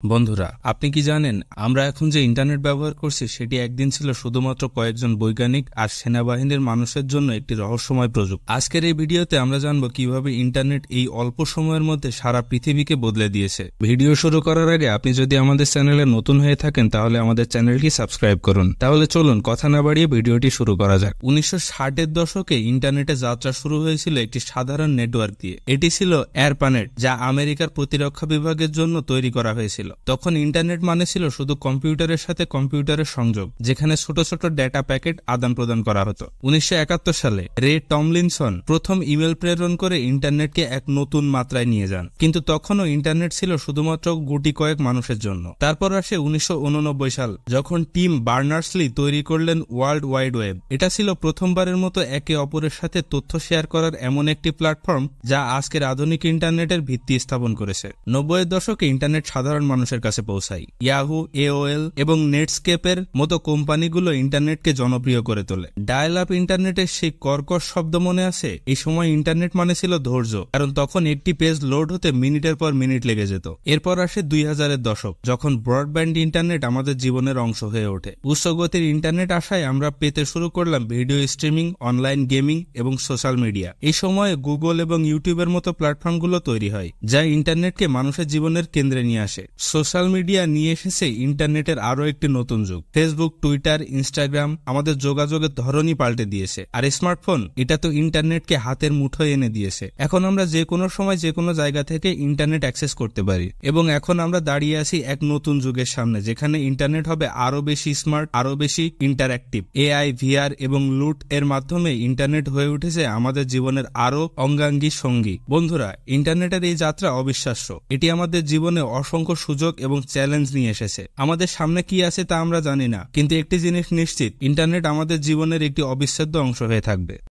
বন্ধুরা, আপনি কি জানেন আমরা এখন যে ইন্টারনেট ব্যবহার করছি সেটি একদিন ছিল শুধুমাত্র কয়েকজন বৈজ্ঞানিক আর সেনাবাহিনীর মানুষের জন্য একটি রহস্যময় প্রযুক্তি। আজকের এই ভিডিওতে আমরা জানব কিভাবে ইন্টারনেট এই অল্প সময়ের মধ্যে সারা পৃথিবীকে বদলে দিয়েছে। ভিডিও শুরু করার আগে আপনি যদি আমাদের চ্যানেলে নতুন হয়ে থাকেন তাহলে আমাদের চ্যানেলটি সাবস্ক্রাইব করুন। তাহলে চলুন কথা না বাড়িয়ে ভিডিওটি শুরু করা যাক। 1960-এর দশকে ইন্টারনেটে যাত্রা শুরু হয়েছিল একটি সাধারণ নেটওয়ার্ক দিয়ে। এটি ছিল এয়ারপানেট, যা আমেরিকার প্রতিরক্ষা বিভাগের জন্য তৈরি করা হয়েছিল। তখন ইন্টারনেট মানে ছিল শুধু কম্পিউটারের সাথে কম্পিউটারের সংযোগ, যেখানে ছোট ছোট ডেটা প্যাকেট আদান প্রদান করা হতো। 1971 সালে রে টমলিনসন প্রথম ইমেল প্রেরণ করে ইন্টারনেটকে এক নতুন মাত্রায় নিয়ে যান, কিন্তু তখনও ইন্টারনেট ছিল শুধুমাত্র গুটি কয়েক মানুষের জন্য। তারপর আসে 1989 সাল, যখন টিম বার্নার্স-লি তৈরি করলেন ওয়ার্ল্ড ওয়াইড ওয়েব। এটা ছিল প্রথমবারের মতো একে অপরের সাথে তথ্য শেয়ার করার এমন একটি প্ল্যাটফর্ম যা আজকের আধুনিক ইন্টারনেটের ভিত্তি স্থাপন করেছে। 90-এর দশকে ইন্টারনেট সাধারণ মানুষের কাছে পৌঁছায়। ইয়াহু, AOL এবং নেটস্কেপের মতো কোম্পানিগুলো ইন্টারনেটকে জনপ্রিয় করে তোলে। ডায়াল আপ ইন্টারনেটের সেই কর্কশ শব্দ মনে আছে? এই সময় ইন্টারনেট মানে ছিল ধৈর্য, কারণ তখন একটি পেজ লোড হতে মিনিটের পর মিনিট লেগে যেত। এরপর আসে 2000-এর দশক, যখন ব্রডব্যান্ড ইন্টারনেট আমাদের জীবনের অংশ হয়ে ওঠে। উচ্চগতির ইন্টারনেট আসায় আমরা পেতে শুরু করলাম ভিডিও স্ট্রিমিং, অনলাইন গেমিং এবং সোশ্যাল মিডিয়া। এই সময়ে গুগল এবং ইউটিউবের মতো প্ল্যাটফর্মগুলো তৈরি হয়, যা ইন্টারনেটকে মানুষের জীবনের কেন্দ্রে নিয়ে আসে। সোশ্যাল মিডিয়া নিয়ে এসেছে ইন্টারনেটের আরো একটি নতুন যুগ। ফেসবুক, টুইটার, ইনস্টাগ্রাম আমাদের যোগাযোগের ধরনই পাল্টে দিয়েছে। আর স্মার্টফোন, এটা তো ইন্টারনেটকে হাতের মুঠোয় এনে দিয়েছে। এখন আমরা যে কোনো সময় যে কোনো জায়গা থেকে ইন্টারনেট অ্যাক্সেস করতে পারি। এবং এখন আমরা দাঁড়িয়ে আছি এক নতুন যুগের সামনে, যেখানে ইন্টারনেট হবে আরো বেশি স্মার্ট, আরো বেশি ইন্টারঅ্যাক্টিভ। AI, VR এবং লুট এর মাধ্যমে ইন্টারনেট হয়ে উঠেছে আমাদের জীবনের আরো অঙ্গাঙ্গী সঙ্গী। বন্ধুরা, ইন্টারনেটের এই যাত্রা অবিশ্বাস্য। এটি আমাদের জীবনে অসংখ্য সুযোগ এবং চ্যালেঞ্জ নিয়ে এসেছে। আমাদের সামনে কি আছে তা আমরা জানি না, কিন্তু একটি জিনিস নিশ্চিত, ইন্টারনেট আমাদের জীবনের একটি অবিচ্ছেদ্য অংশ হয়ে থাকবে।